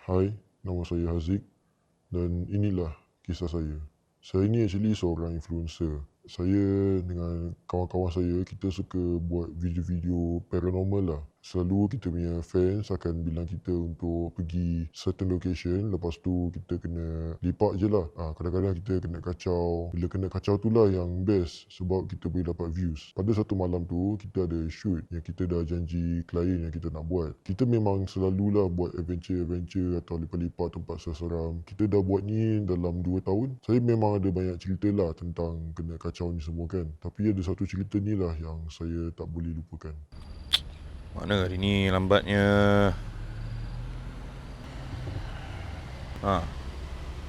Hai, nama saya Haziq dan inilah kisah saya. Saya ni actually seorang influencer. Saya dengan kawan-kawan saya, kita suka buat video-video paranormal lah. Selalu kita punya fans akan bilang kita untuk pergi certain location, lepas tu kita kena lepak je lah. Kadang-kadang kita kena kacau. Bila kena kacau tu lah yang best sebab kita boleh dapat views. Pada satu malam tu, kita ada shoot yang kita dah janji klien yang kita nak buat. Kita memang selalulah buat adventure-adventure atau lipat-lipat tempat seseram. Kita dah buat ni dalam 2 tahun. Saya memang ada banyak cerita lah tentang kena kacau ni semua kan. Tapi ada satu cerita ni lah yang saya tak boleh lupakan. Mana hari ni lambatnya?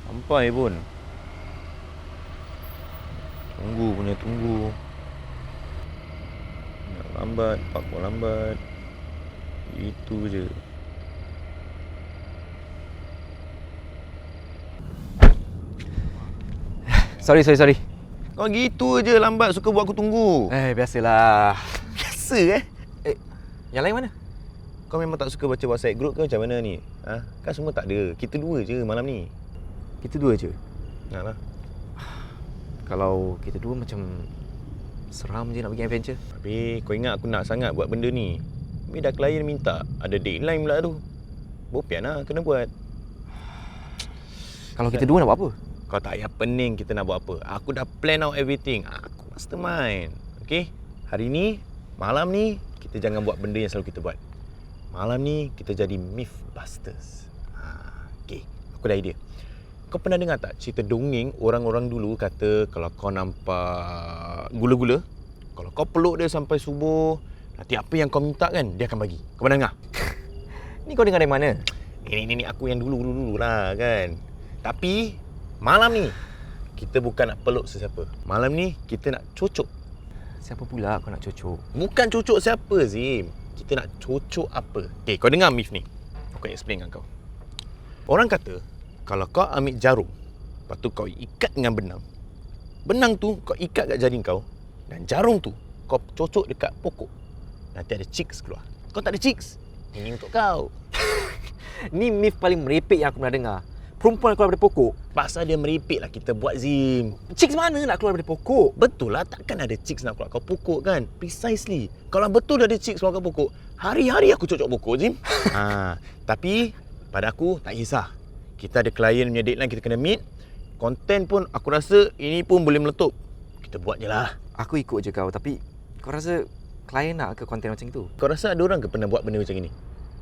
Sampai pun. Tunggu. Nak lambat, pak pun lambat. Itu je. Sorry. Kau gitu je lambat suka buat aku tunggu. Biasalah. Biasa Yang lain mana? Kau memang tak suka baca WhatsApp group ke macam mana ni? Kan semua tak ada. Kita dua je malam ni. Kita dua je. Naklah. Kalau kita dua macam seram je nak pergi adventure. Tapi kau ingat aku nak sangat buat benda ni. Ni dah klien minta. Ada deadline pula tu. Bopian lah kena buat. Kalau kita dua nak buat apa? Kau tak payah pening kita nak buat apa. Aku dah plan out everything. Aku mastermind. Okay? Hari ni, malam ni, kita jangan buat benda yang selalu kita buat. Malam ni, kita jadi Mythbusters. Okay, aku dah idea. Kau pernah dengar tak cerita dongeng orang-orang dulu kata kalau kau nampak gula-gula, kalau kau peluk dia sampai subuh, nanti apa yang kau minta kan, dia akan bagi. Kau pernah dengar? Ni kau dengar dari mana? Ini aku yang dulu lah kan. Tapi, malam ni, kita bukan nak peluk sesiapa. Malam ni, kita nak cocok. Siapa pula kau nak cocok? Bukan cocok siapa, Zim. Kita nak cocok apa? Okay, kau dengar myth ni. Aku explain dengan kau. Orang kata, kalau kau ambil jarum, lepas tu kau ikat dengan benang. Benang tu kau ikat kat jari kau. Dan jarum tu kau cocok dekat pokok. Nanti ada chicks keluar. Kau tak ada chicks. Ini untuk kau. Ni myth paling merepek yang aku pernah dengar. Perempuan keluar dari pokok. Pasal dia meripik lah kita buat, Zim. Chicks mana nak keluar dari pokok? Betul lah, takkan ada chicks nak keluar kat pokok kan? Precisely. Kalau betul ada chicks keluar kat pokok, hari-hari aku cocok pokok, Zim. Tapi pada aku tak kisah. Kita ada klien punya deadline kita kena meet. Konten pun aku rasa ini pun boleh meletup. Kita buat je lah. Aku ikut je kau, tapi kau rasa klien nak ke konten macam itu? Kau rasa ada orang ke pernah buat benda macam ini?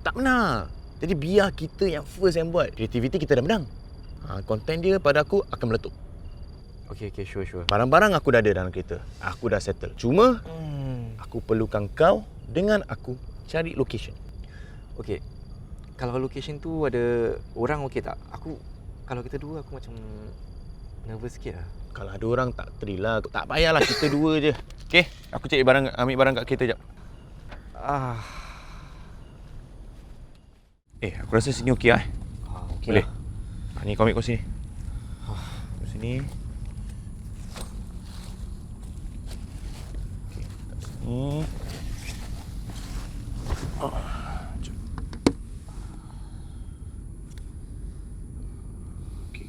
Tak pernah. Jadi biar kita yang first yang buat. Kreativiti kita dah menang. Konten dia pada aku akan meletup. Okay, sure. Barang-barang aku dah ada dalam kereta. Aku dah settle. Cuma, aku perlukan kau dengan aku cari location. Okay, kalau location tu ada orang okey tak? Kalau kita dua aku macam nervous sikit lah. Kalau ada orang tak terilah. Tak payahlah kita dua je. Okay, aku cari barang, ambil barang kat kereta jap. Aku rasa sini okey lah. Okay Boleh? lah. Ni kau ambil kau sini. Kau sini. Okey, kat sini. Jom. Okey.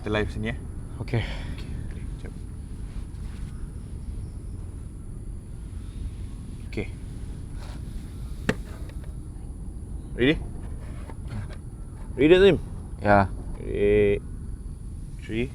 Kita live sini ya. Okay. Boleh, jap. Okey. Ready? Ready, Zim? Ya. Ready. 3,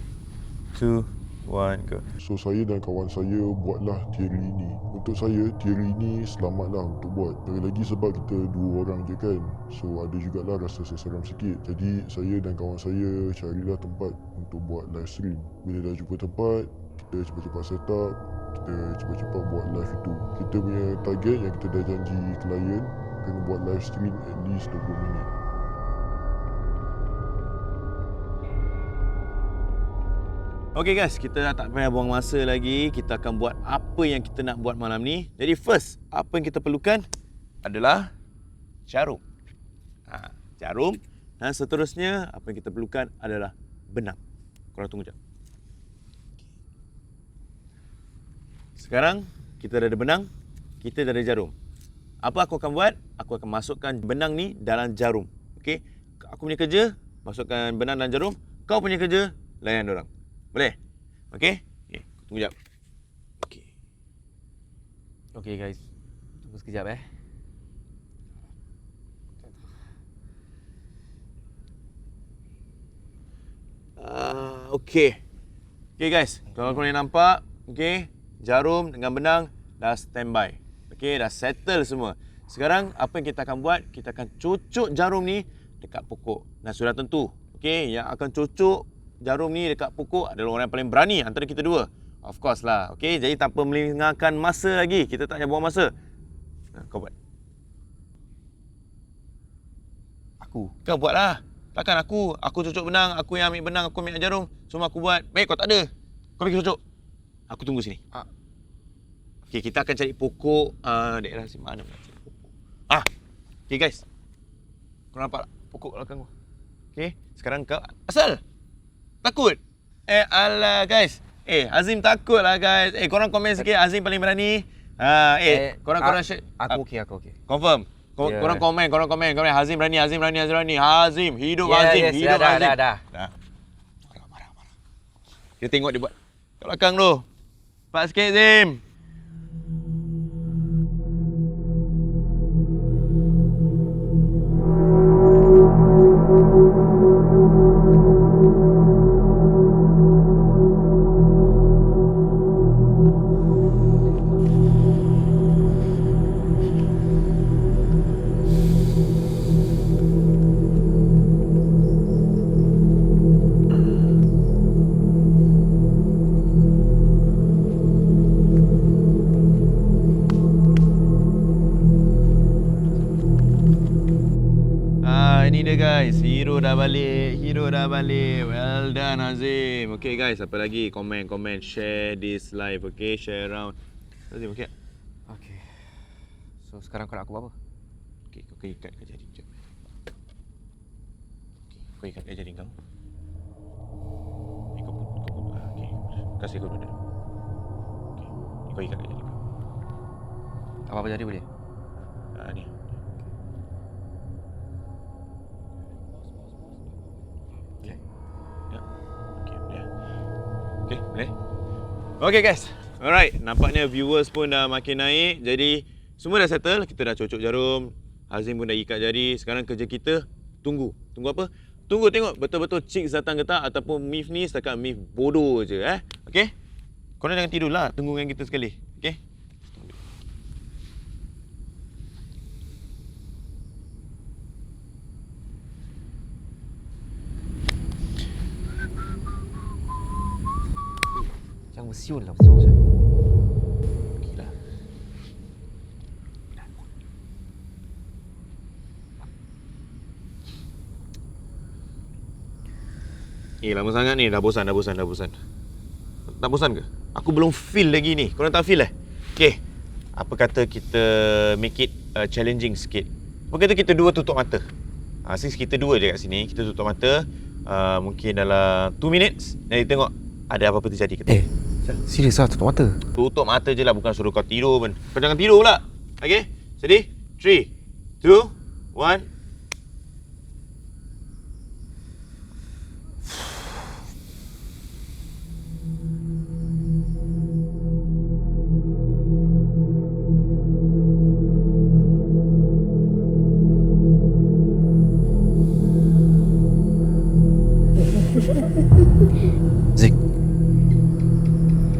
2, 1, go. So saya dan kawan saya buatlah teori ini. Untuk saya, teori ini selamatlah untuk buat. Lagi sebab kita 2 orang je kan. So ada jugalah rasa seseram sikit. Jadi saya dan kawan saya carilah tempat untuk buat live stream. Bila dah jumpa tempat, kita cepat-cepat set up. Kita cepat-cepat buat live itu. Kita punya target yang kita dah janji klien, kena buat live stream at least 20 minit. Okay guys, kita dah tak payah buang masa lagi. Kita akan buat apa yang kita nak buat malam ni. Jadi first, apa yang kita perlukan adalah jarum. Jarum. Dan seterusnya, apa yang kita perlukan adalah benang. Korang tunggu jap. Sekarang, kita dah ada benang, kita dah ada jarum. Apa aku akan buat? Aku akan masukkan benang ni dalam jarum. Okay? aku punya kerja, masukkan benang dan jarum. Kau punya kerja, layan dorang. Boleh? Okey? Okey, tunggu jap. Okey. Okay guys, tunggu sekejap Okey. Okey guys, kalau korang nampak, okey, jarum dengan benang dah standby. Okey, dah settle semua. Sekarang apa yang kita akan buat? Kita akan cucuk jarum ni dekat pokok. Dan sudah tentu, okey, yang akan cucuk jarum ni dekat pokok adalah orang yang paling berani antara kita dua. Of course lah. Okey, jadi tanpa melengahkan masa lagi, kita tak payah buang masa. Kau buat. Kau buatlah. Takkan aku cucuk benang, aku yang ambil benang, aku ambil jarum, semua aku buat. Baik, kau tak ada. Kau pergi cucuk. Aku tunggu sini. Okey, kita akan cari pokok daerah sini mana nak cari pokok. Okey guys. Kau nampak tak pokok belakang kau? Okey, sekarang kau asal. Takut. Alah guys. Azim takut lah guys. Korang komen sikit Azim paling berani. Korang share. Aku okey. Confirm. Korang komen. Hazim berani. Hazim, hidup Hazim, hidup Hazim. Dah. Marah. Kita tengok dia buat kat belakang tu. Cepat sikit Azim. Ini dia guys, hero dah balik. Well done Azim. Okay guys, apa lagi? Komen, share this live, okay? Share around. Azim, okay? Okay. So sekarang kau nak aku buat apa? Okay, kau ikat ke jari jap. Okay, kau ikat ke jari kau. Kau pun. Okay. Kasih kau duduk. Okay, kau ikat ke jari kau. Apa-apa jadi boleh? Ni. Okay, boleh? Okay guys. Alright, nampaknya viewers pun dah makin naik. Jadi, semua dah settle. Kita dah cocok jarum. Hazim pun dah ikat jari. Sekarang kerja kita, tunggu. Tunggu apa? Tunggu tengok betul-betul chicks datang ke tak. Ataupun Mif ni setakat Mif bodoh je. Okay? Korang jangan tidur lah. Tunggu dengan kita sekali. Okay? Jangan bersiul lah, bersiul. Pergilah. Lama sangat ni. Dah bosan. Tak bosan ke? Aku belum feel lagi ni. Korang tak feel Okay. Apa kata kita make it challenging sikit. Apa kata kita dua tutup mata. Since kita dua je kat sini, kita tutup mata. Mungkin dalam 2 minutes. Jadi tengok ada apa-apa terjadi ke tak. Serius lah, tutup mata. Tutup mata je lah, bukan suruh kau tidur pun. Kau jangan tidur pula. Okay? Steady? 3, 2, 1.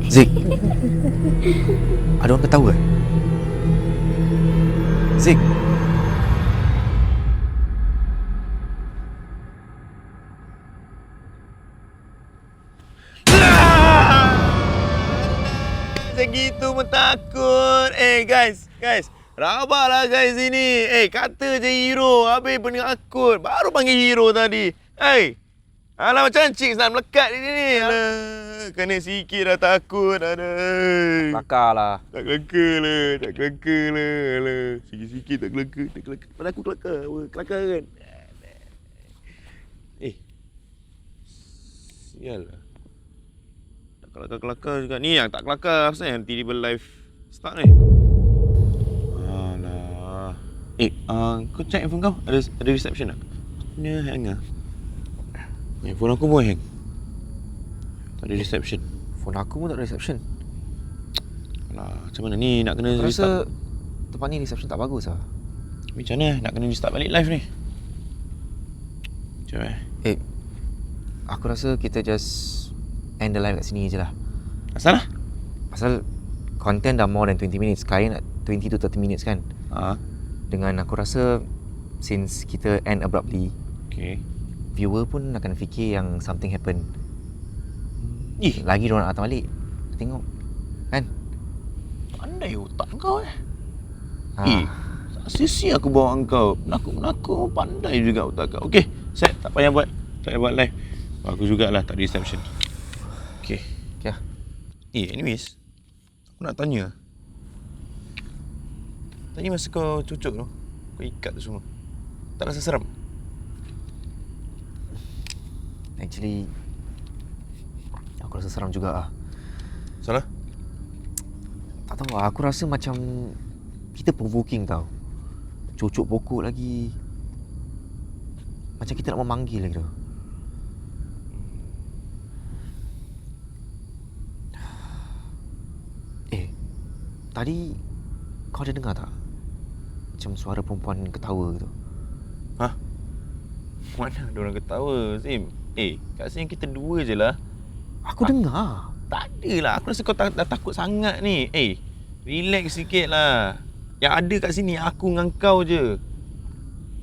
Zik. Ada orang ketawa ke? Zik. Segitu pun takut. Guys. Rabaklah guys ini. Kata je hero. Habis penakut. Baru panggil hero tadi. Alah macam chicks nak melekat di sini. Alah, kena sikit dah takut. Aduh. Kelakar lah. Tak kelakar lah. Alah, sikit-sikit tak kelakar. Pada aku kelakar. Kelakar kan? Sial lah. Tak kelakar juga. Ni yang tak kelakar. Apa yang tiba-tiba live start ni? Alah. Kau check handphone kau? Ada reception tak? punya hang lah. Phone aku pun hang. Tak ada reception. Phone aku pun tak ada reception. Alah, macam mana ni nak kena Aku restart? rasa tempat ni reception tak bagus lah. Macam mana nak kena restart balik live ni? Macam mana? Aku rasa kita just end the live kat sini je lah. Asal lah? Pasal content dah more than 20 minutes. Sekarang nak 20 to 30 minutes kan. Dengan aku rasa since kita end abruptly, Okay. viewer pun akan fikir yang something happen. Lagi Lagi diorang nak datang balik. Tengok. Kan? pandai otak kau Ha. Sisi aku bawa kau. Menakut pandai juga otak kau. Okay, set. Tak payah buat. Tak payah buat live. Bagus jugalah tak ada reception. Okay. Okay lah. Anyways, aku nak tanya. Tadi masa kau cucuk tu, kau ikat tu semua, tak rasa seram? Actually, aku rasa seram juga lah. Salah? Tak tahu lah, aku rasa macam kita provoking tau. Cucuk pokok lagi. Macam kita nak memanggil lagi tau. Tadi kau ada dengar tak? Macam suara perempuan ketawa gitu. Mana ada orang ketawa, Zim? Kat sini kita dua je lah. Aku dengar. Tak ada lah. Aku rasa kau dah takut sangat ni. Relax sikit lah. Yang ada kat sini aku dengan kau je.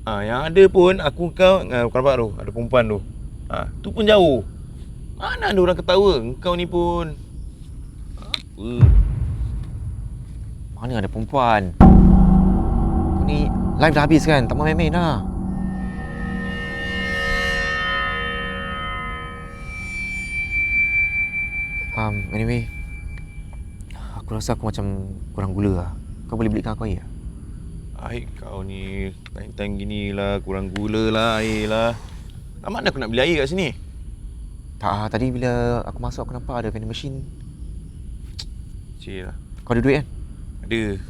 Yang ada pun aku kau nampak tu. Ada perempuan tu. Tu pun jauh. Mana ada orang ketawa? Kau ni pun. Apa? Mana ada perempuan? Kau ni live dah habis kan? Tak mahu main-main lah. Anyway, aku rasa aku macam kurang gula lah. Kau boleh belikan aku air tak? Air kau ni time-time gini lah. Kurang gula lah, air lah. Mana aku nak beli air kat sini? Tak, tadi bila aku masuk aku nampak ada vending machine. Cik lah. Kau ada duit kan? Ada.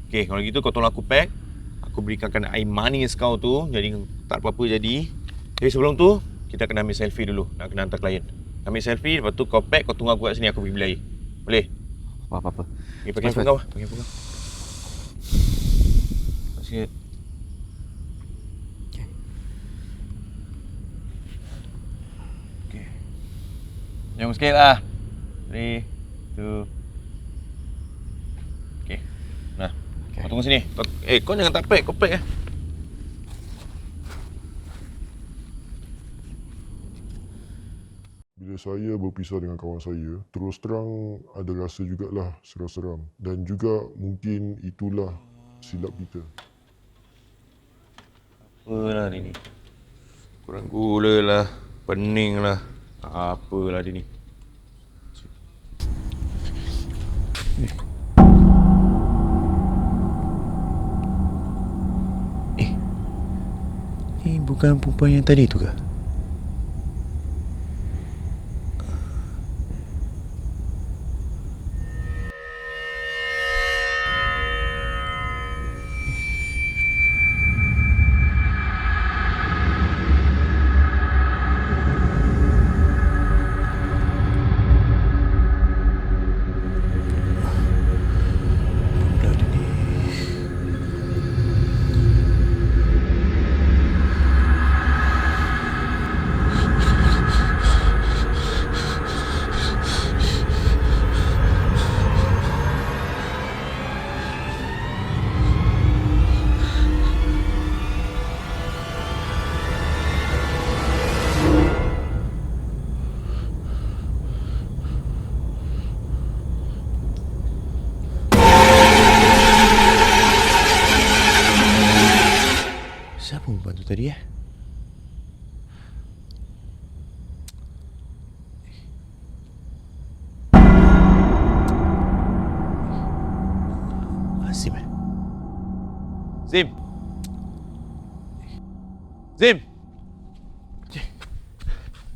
Okay, kalau gitu kau tolong aku pack. Aku berikan air manis kau tu. Jadi tak apa-apa jadi. Tapi sebelum tu, kita kena ambil selfie dulu. Nak kena hantar klien. Ambil selfie, lepas tu kau pack, kau tunggu aku kat sini. Aku pergi beli air. Boleh? Apa-apa. Okay, pakai handphone kau. Pakai handphone kau. Sikit. Okay. Jom sikit lah. 3, 2. Okay. Nah. Okay. Kau tunggu sini. Kau jangan tak pack. Kau pack . Bila saya berpisah dengan kawan saya, terus terang ada rasa jugalah seram-seram. Dan juga mungkin itulah silap kita. Apalah dia ni. Kurang gula lah. Pening lah. Apalah dia ni. Ni bukan perempuan yang tadi tu ke? Siapa perempuan tu tadi Zim Zim Zim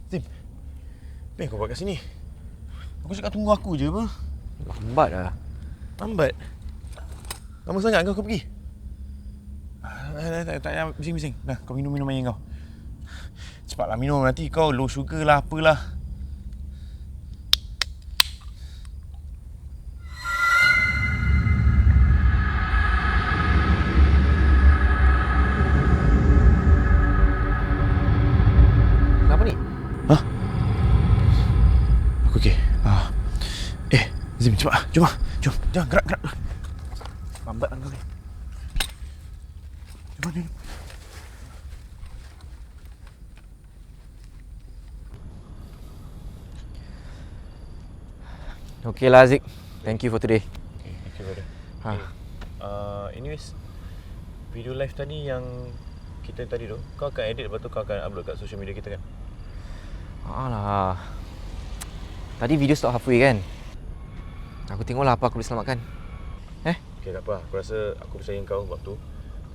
Zim Apa kau buat kat sini? Aku cakap tunggu aku je apa? Lambat lah. Lambat? Lama sangat kau pergi? Tak payah bising-bising. Dah, kau minum air kau. Cepatlah minum, nanti kau low sugar lah apalah. Kenapa ni? Aku okey. Zim, cepat. Jom. Jangan gerak. Lambat kau ni. Jom. Okay lah Zik. Thank you for today. Okay, thank you brother. Ha. Anyways, video live tadi yang kita tadi tu, kau akan edit lepas tu kau akan upload kat social media kita kan? Alah. Tadi video stop halfway kan? Aku tengoklah apa aku boleh selamatkan. Okay, tak apa. Aku rasa aku percaya kau buat tu.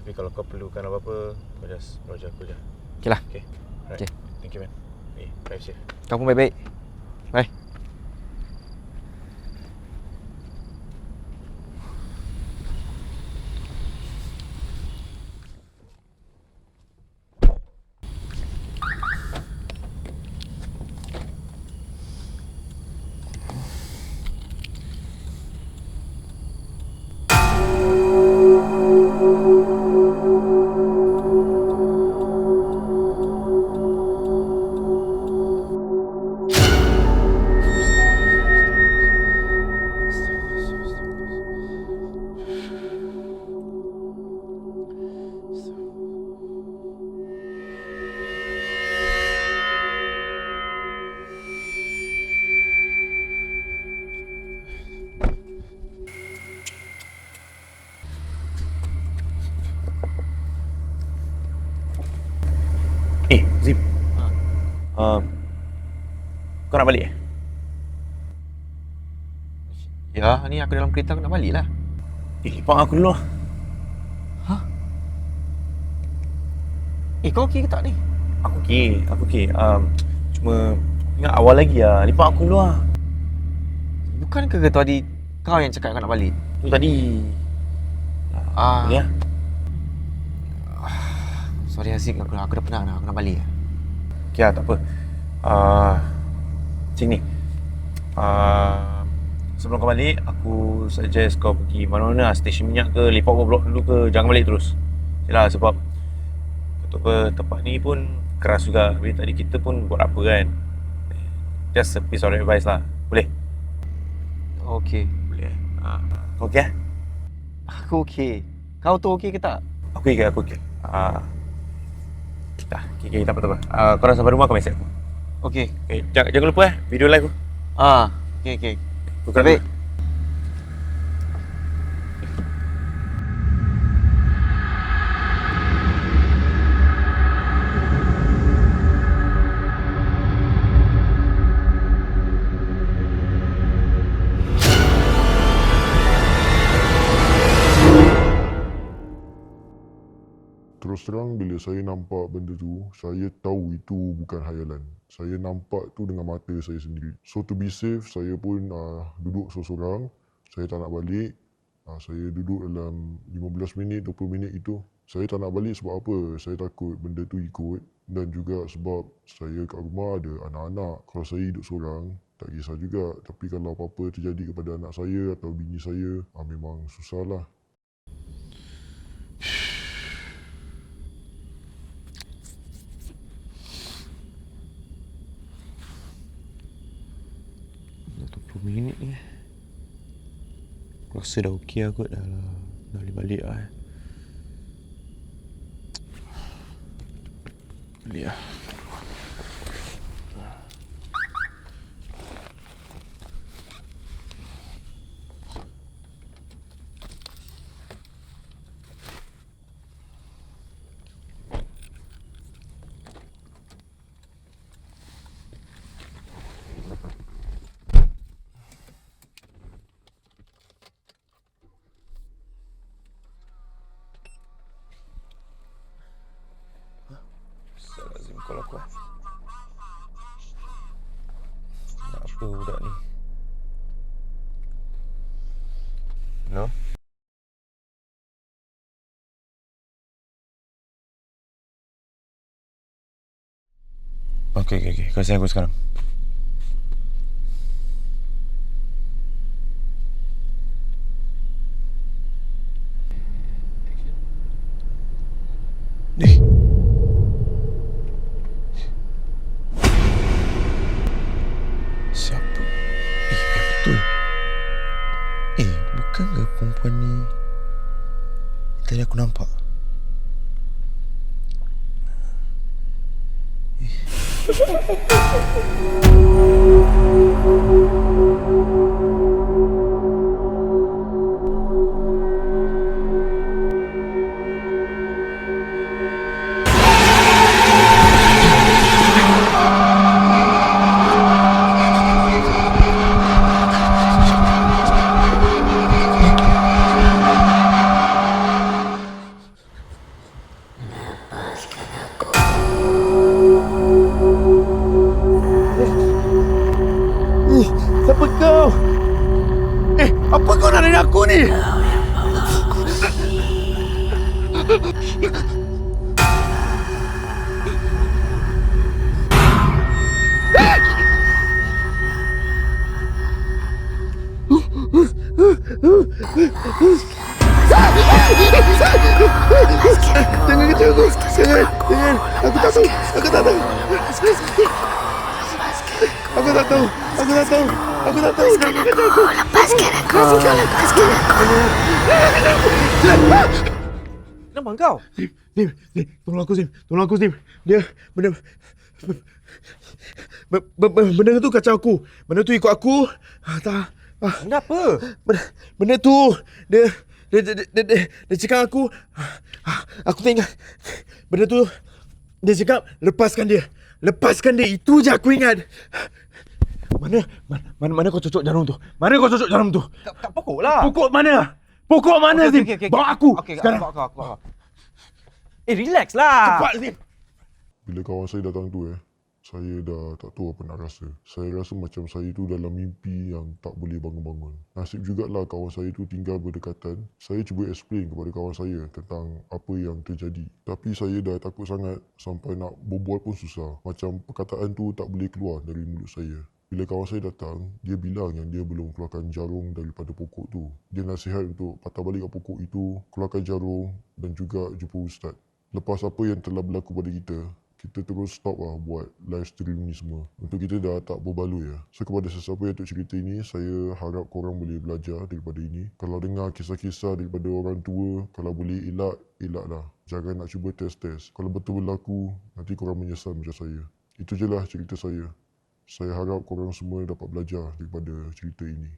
Tapi kalau kau perlukan apa-apa, kau just roger aku je. Okay lah. Okay? Alright. Okay. Thank you man. Drive safe. Kau pun baik-baik. Bye. Zim. Kau nak balik? Ya, ni aku dalam kereta, aku nak balik lah. Lipat aku dulu lah. Kau okey ke tak ni? Aku okey. Cuma ingat awal lagi lah. Lipat aku dulu lah. Bukan ke tadi kau yang cakap kau nak balik? Tu tadi. Ya. Sorry Aziz, aku dah penat dah, aku nak balik. Okay lah, tak apa. Sini. Sebelum kau balik, aku suggest kau pergi mana-mana lah. Stesen minyak ke, lepak blok dulu ke. Jangan balik terus. Yalah, sebab tempat ni pun keras juga. Bila tadi kita pun buat apa kan. Just a piece of advice lah. Boleh? Okey. Boleh. Kau okey? Aku okey. Kau tu okey ke tak? Aku okey. Dah, okay, tak apa. Korang sampai rumah kau mesej aku. Okey. Okay, jangan lupa video live tu. Okey. Aku kena Baik. Terus terang bila saya nampak benda tu, saya tahu itu bukan khayalan. Saya nampak tu dengan mata saya sendiri. So to be safe, saya pun duduk seorang-seorang. Saya tak nak balik. Saya duduk dalam 15 minit, 20 minit itu. Saya tak nak balik sebab apa? Saya takut benda tu ikut. Dan juga sebab saya kat rumah ada anak-anak. Kalau saya hidup seorang, tak kisah juga. Tapi kalau apa-apa terjadi kepada anak saya atau bini saya, memang susah lah. Minit ni. Aku rasa dah okey lah kot. Dah boleh balik lah. Balik lah. Lazim call aku. Nak apa budak ni? No? Okey. Kasih aku sekarang. Siapa? Betul. Bukan ke perempuan ni tadi aku nampak? Siapa kau? Apa kau nak dari aku ni? Jangan kejar aku. Jangan. Aku tak tahu. Aku tak tahu. Jangan kejar aku. Lepaskan aku. Kenapa kau? Sim, tolong aku Sim. Dia benda tu kacau aku. Benda tu ikut aku. Kenapa? Benda tu dia cakap aku. Aku tak ingat. Benda tu dia cakap lepaskan dia. Itu je aku ingat. Mana kau cocok jarum tu? Kat pokok lah. Pokok mana Sim? Okey. Bawa aku Okey, sekarang. aku. Relax lah. Cepat Sim. Bila kawan saya datang tu saya dah tak tahu apa nak rasa. Saya rasa macam saya tu dalam mimpi yang tak boleh bangun-bangun. Nasib jugalah kawan saya tu tinggal berdekatan. Saya cuba explain kepada kawan saya tentang apa yang terjadi. Tapi saya dah takut sangat sampai nak berbual pun susah. Macam perkataan tu tak boleh keluar dari mulut saya. Bila kawan saya datang, dia bilang yang dia belum keluarkan jarum daripada pokok tu. Dia nasihat untuk patah balik kat pokok itu, keluarkan jarum dan juga jumpa ustaz. Lepas apa yang telah berlaku pada kita terus stop lah buat live stream ni semua. Untuk kita dah tak berbaloi lah. So kepada sesiapa yang untuk cerita ini, saya harap korang boleh belajar daripada ini. Kalau dengar kisah-kisah daripada orang tua, kalau boleh elaklah. Jangan nak cuba test-test. Kalau betul berlaku, nanti korang menyesal macam saya. Itu je lah cerita saya. Saya harap korang semua dapat belajar daripada cerita ini.